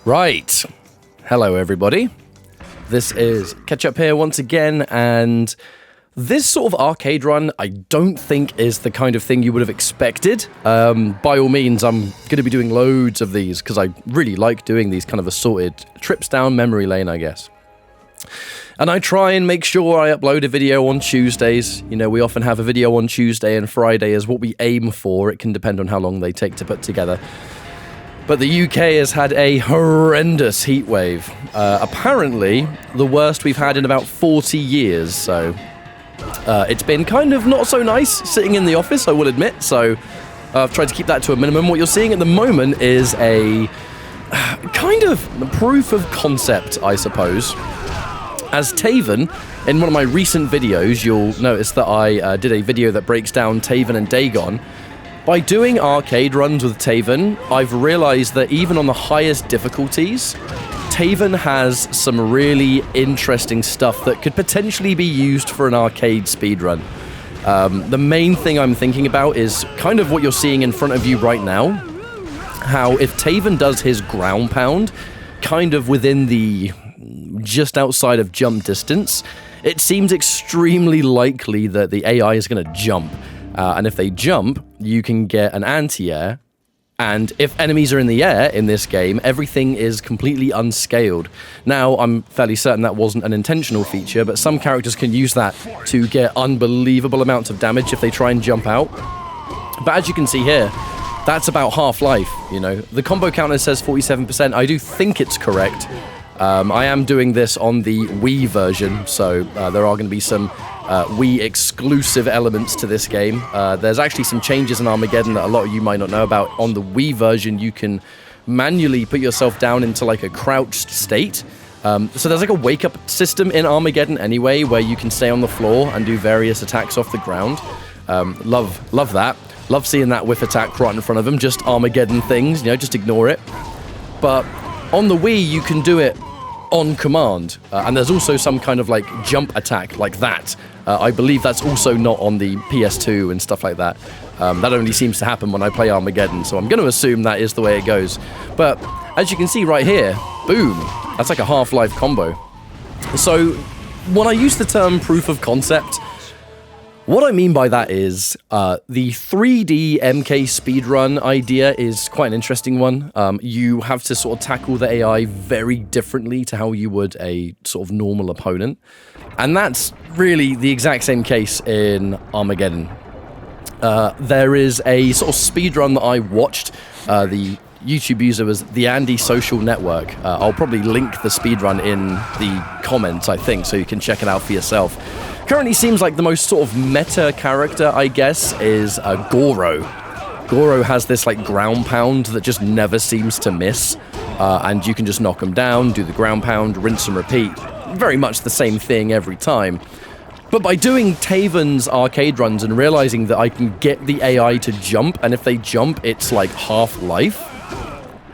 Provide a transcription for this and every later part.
Right. Hello, everybody. This is Ketchup here once again, and this sort of arcade run I don't think is the kind of thing you would have expected. By all means, I'm going to be doing loads of these because I really like doing these kind of assorted trips down memory lane, I guess. And I try and make sure I upload a video on Tuesdays. You know, we often have a video on Tuesday and Friday is what we aim for. It can depend on how long they take to put together. But the UK has had a horrendous heat wave. Apparently, the worst we've had in about 40 years, so it's been kind of not so nice sitting in the office, I will admit, so I've tried to keep that to a minimum. What you're seeing at the moment is a kind of proof of concept, I suppose. As Taven, in one of my recent videos, you'll notice that I did a video that breaks down Taven and Dagon. By doing arcade runs with Taven, I've realized that even on the highest difficulties, Taven has some really interesting stuff that could potentially be used for an arcade speedrun. The main thing I'm thinking about is kind of what you're seeing in front of you right now. How if Taven does his ground pound, kind of within the just outside of jump distance, it seems extremely likely that the AI is going to jump. And if they jump, you can get an anti-air, and if enemies are in the air in this game, everything is completely unscaled. Now, I'm fairly certain that wasn't an intentional feature, but some characters can use that to get unbelievable amounts of damage if they try and jump out. But as you can see here, that's about half-life, you know. The combo counter says 47%. I do think it's correct. I am doing this on the Wii version, so there are going to be some Wii exclusive elements to this game. There's actually some changes in Armageddon that a lot of you might not know about. On the Wii version, you can manually put yourself down into like a crouched state. So there's like a wake-up system in Armageddon anyway, where you can stay on the floor and do various attacks off the ground. Love that. Love seeing that whiff attack right in front of them. Just Armageddon things, you know, just ignore it. But on the Wii, you can do it on command, and there's also some kind of like jump attack like that. I believe that's also not on the PS2 and stuff like that. That only seems to happen when I play Armageddon, so I'm going to assume that is the way it goes. But as you can see right here, boom, that's like a Half-Life combo. So when I use the term proof of concept, what I mean by that is the 3D MK speedrun idea is quite an interesting one. You have to sort of tackle the AI very differently to how you would a sort of normal opponent. And that's really the exact same case in Armageddon. There is a sort of speedrun that I watched. The YouTube user was the Andy Social Network. I'll probably link the speedrun in the comments, I think, so you can check it out for yourself. Currently seems like the most sort of meta character, I guess, is Goro. Goro has this like ground pound that just never seems to miss, and you can just knock him down, do the ground pound, rinse and repeat. Very much the same thing every time. But by doing Taven's arcade runs and realizing that I can get the AI to jump, and if they jump, it's like Half-Life,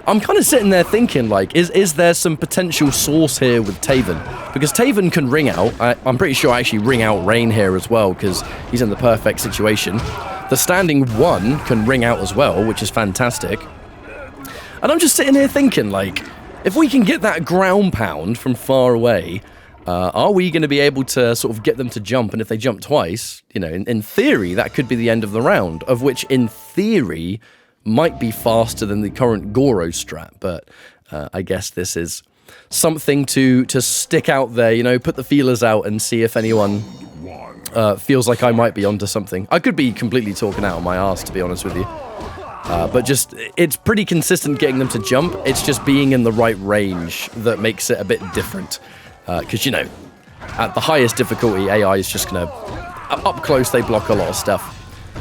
I'm kind of sitting there thinking, like, is there some potential source here with Taven? Because Taven can ring out. I'm pretty sure I actually ring out Rain here as well, because he's in the perfect situation. The standing 1 can ring out as well, which is fantastic. And I'm just sitting here thinking, like, if we can get that ground pound from far away, are we going to be able to sort of get them to jump? And if they jump twice, you know, in theory, that could be the end of the round, of which, in theory, might be faster than the current Goro strat, but I guess this is something to stick out there, you know, put the feelers out and see if anyone feels like I might be onto something. I could be completely talking out of my arse, to be honest with you. But just, it's pretty consistent getting them to jump. It's just being in the right range that makes it a bit different. Because, you know, at the highest difficulty, AI is just going to, up close, they block a lot of stuff.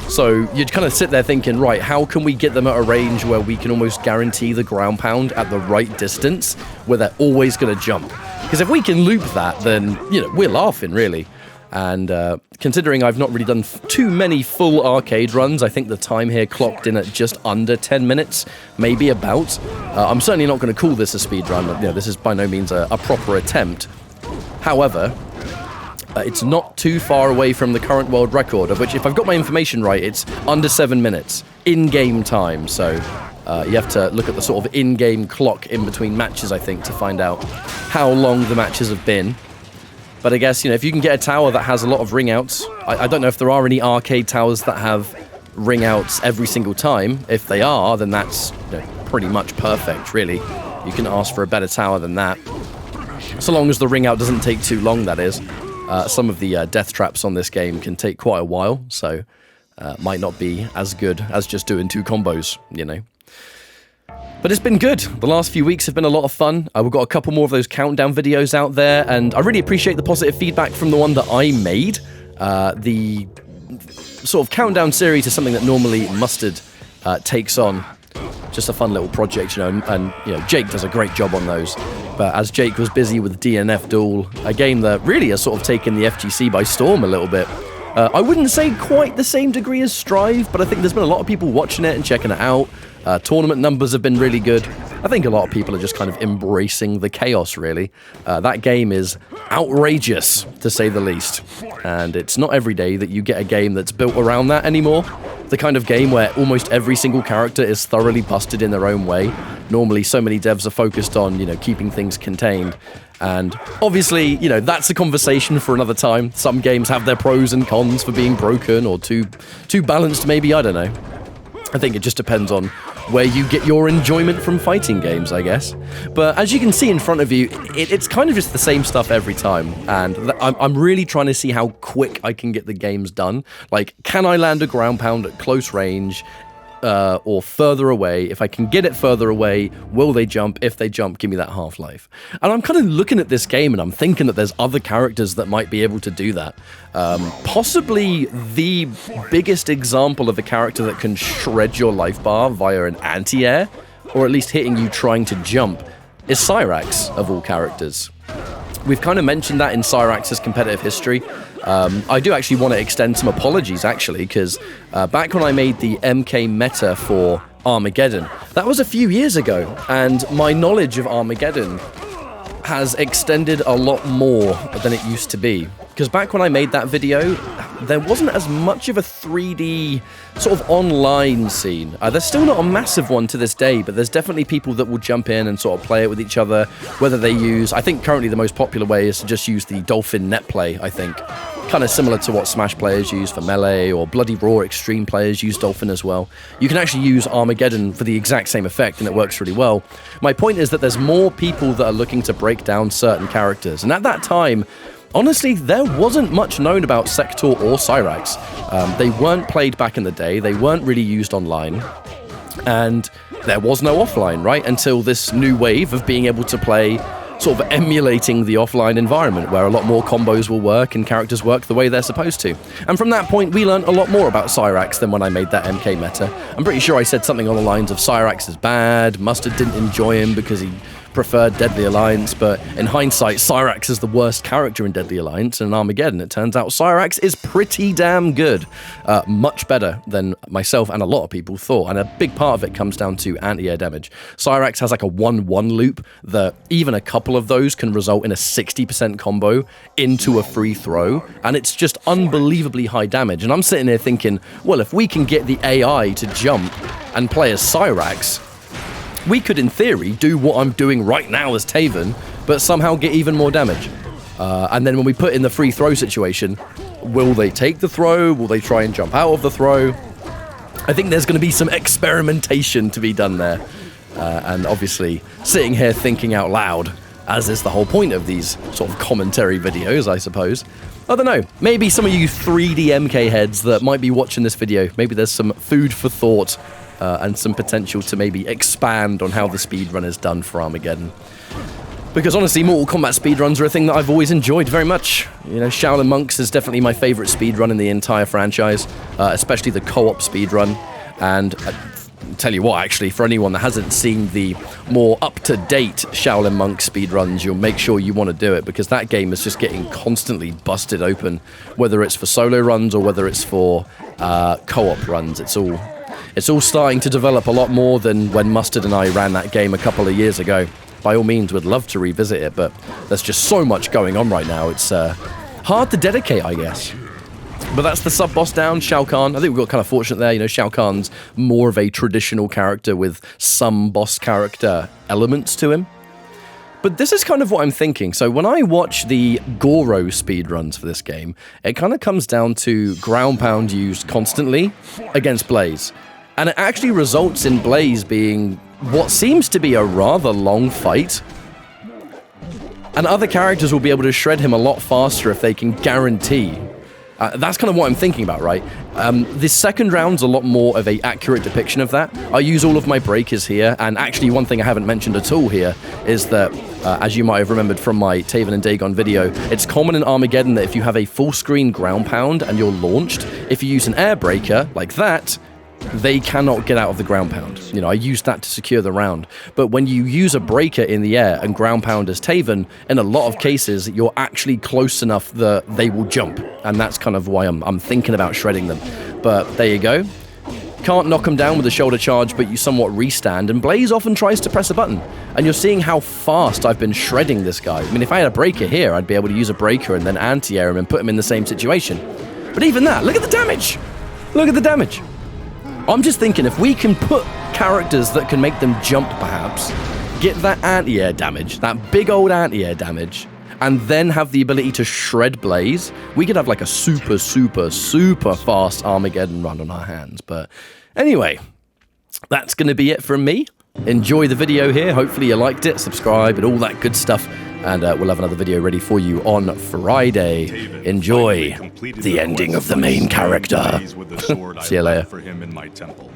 So you'd kind of sit there thinking, right, how can we get them at a range where we can almost guarantee the ground pound at the right distance, where they're always going to jump? Because if we can loop that, then, you know, we're laughing, really. And considering I've not really done too many full arcade runs, I think the time here clocked in at just under 10 minutes, maybe about. I'm certainly not going to call this a speedrun. You know, this is by no means a proper attempt. However, it's not too far away from the current world record, of which, if I've got my information right, it's under 7 minutes in-game time. So You have to look at the sort of in-game clock in between matches, I think, to find out how long the matches have been. But I guess, you know, if you can get a tower that has a lot of ring outs, I don't know if there are any arcade towers that have ring outs every single time. If they are, then that's, you know, pretty much perfect, really. You can ask for a better tower than that. So long as the ring out doesn't take too long, that is. Some of the death traps on this game can take quite a while, so might not be as good as just doing 2 combos, you know. But it's been good. The last few weeks have been a lot of fun. We've got a couple more of those countdown videos out there, and I really appreciate the positive feedback from the one that I made. The sort of countdown series is something that normally Mustard takes on. Just a fun little project, you know, and you know, Jake does a great job on those. But as Jake was busy with DNF Duel, a game that really has sort of taken the FGC by storm a little bit. I wouldn't say quite the same degree as Strive, but I think there's been a lot of people watching it and checking it out. Tournament numbers have been really good. I think a lot of people are just kind of embracing the chaos, really. That game is outrageous, to say the least. And it's not every day that you get a game that's built around that anymore. The kind of game where almost every single character is thoroughly busted in their own way. Normally, so many devs are focused on, you know, keeping things contained. And obviously, you know, that's a conversation for another time. Some games have their pros and cons for being broken or too balanced, maybe, I don't know. I think it just depends on where you get your enjoyment from fighting games, I guess. But as you can see in front of you, it's kind of just the same stuff every time. And I'm really trying to see how quick I can get the games done. Like, can I land a ground pound at close range? Or further away? If I can get it further away, will they jump? If they jump, give me that half-life. And I'm kind of looking at this game and I'm thinking that there's other characters that might be able to do that. Possibly the biggest example of a character that can shred your life bar via an anti-air, or at least hitting you trying to jump, is Cyrax, of all characters. We've kind of mentioned that in Cyrax's competitive history. I do actually want to extend some apologies, actually, because back when I made the MK meta for Armageddon, that was a few years ago, and my knowledge of Armageddon has extended a lot more than it used to be. Because back when I made that video, there wasn't as much of a 3D sort of online scene. There's still not a massive one to this day, but there's definitely people that will jump in and sort of play it with each other, whether they use, I think currently the most popular way is to just use the Dolphin net play, I think. Kind of similar to what Smash players use for Melee, or Bloody Raw Extreme players use Dolphin as well. You can actually use Armageddon for the exact same effect, and it works really well. My point is that there's more people that are looking to break down certain characters, and at that time, honestly, there wasn't much known about Sector or Cyrax. They weren't played back in the day, they weren't really used online, and there was no offline, right? Until this new wave of being able to play sort of emulating the offline environment, where a lot more combos will work and characters work the way they're supposed to. And from that point, we learned a lot more about Cyrax than when I made that MK meta. I'm pretty sure I said something on the lines of Cyrax is bad, Mustard didn't enjoy him because he preferred Deadly Alliance, but in hindsight, Cyrax is the worst character in Deadly Alliance, and in Armageddon, it turns out Cyrax is pretty damn good. Much better than myself and a lot of people thought, and a big part of it comes down to anti-air damage. Cyrax has like a 1-1 loop that even a couple of those can result in a 60% combo into a free throw, and it's just unbelievably high damage. And I'm sitting here thinking, well, if we can get the AI to jump and play as Cyrax, we could, in theory, do what I'm doing right now as Taven, but somehow get even more damage. And then when we put in the free throw situation, will they take the throw? Will they try and jump out of the throw? I think there's going to be some experimentation to be done there. And obviously, sitting here thinking out loud, as is the whole point of these sort of commentary videos, I suppose. I don't know, maybe some of you 3D MK heads that might be watching this video, maybe there's some food for thought and some potential to maybe expand on how the speedrun is done for Armageddon. Because honestly, Mortal Kombat speedruns are a thing that I've always enjoyed very much. You know, Shaolin Monks is definitely my favorite speedrun in the entire franchise, especially the co-op speedrun. And tell you what, actually, for anyone that hasn't seen the more up-to-date Shaolin Monk speedruns, you'll make sure you want to do it, because that game is just getting constantly busted open, whether it's for solo runs or whether it's for co-op runs. It's all starting to develop a lot more than when Mustard and I ran that game a couple of years ago. By all means, would love to revisit it, but there's just so much going on right now. It's hard to dedicate, I guess. But that's the sub-boss down, Shao Kahn. I think we got kind of fortunate there. You know, Shao Kahn's more of a traditional character with some boss character elements to him. But this is kind of what I'm thinking. So when I watch the Goro speedruns for this game, it kind of comes down to ground pound used constantly against Blaze. And it actually results in Blaze being what seems to be a rather long fight. And other characters will be able to shred him a lot faster if they can guarantee. That's kind of what I'm thinking about, right? The second round's a lot more of an accurate depiction of that. I use all of my breakers here, and actually one thing I haven't mentioned at all here is that, as you might have remembered from my Taven and Dagon video, it's common in Armageddon that if you have a full screen ground pound and you're launched, if you use an air breaker like that, they cannot get out of the ground pound. You know, I use that to secure the round. But when you use a breaker in the air and ground pound as Taven, in a lot of cases, you're actually close enough that they will jump. And that's kind of why I'm thinking about shredding them. But there you go. Can't knock them down with a shoulder charge, but you somewhat restand. And Blaze often tries to press a button. And you're seeing how fast I've been shredding this guy. I mean, if I had a breaker here, I'd be able to use a breaker and then anti-air him and put him in the same situation. But even that, look at the damage! Look at the damage! I'm just thinking, if we can put characters that can make them jump, perhaps, get that anti-air damage, that big old anti-air damage, and then have the ability to shred Blaze, we could have like a super, super, super fast Armageddon run on our hands. But anyway, that's going to be it from me. Enjoy the video here. Hopefully you liked it. Subscribe and all that good stuff. And we'll have another video ready for you on Friday. Enjoy the ending of the main character. See you later. For him in my temple.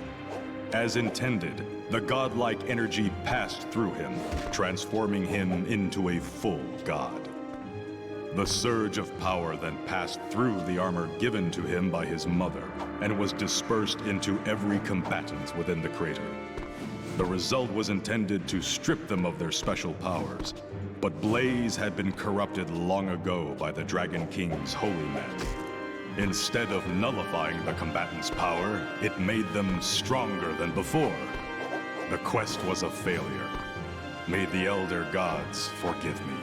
As intended, the godlike energy passed through him, transforming him into a full god. The surge of power then passed through the armor given to him by his mother, and was dispersed into every combatant within the crater. The result was intended to strip them of their special powers, but Blaze had been corrupted long ago by the Dragon King's holy men. Instead of nullifying the combatants' power, it made them stronger than before. The quest was a failure. May the Elder Gods forgive me.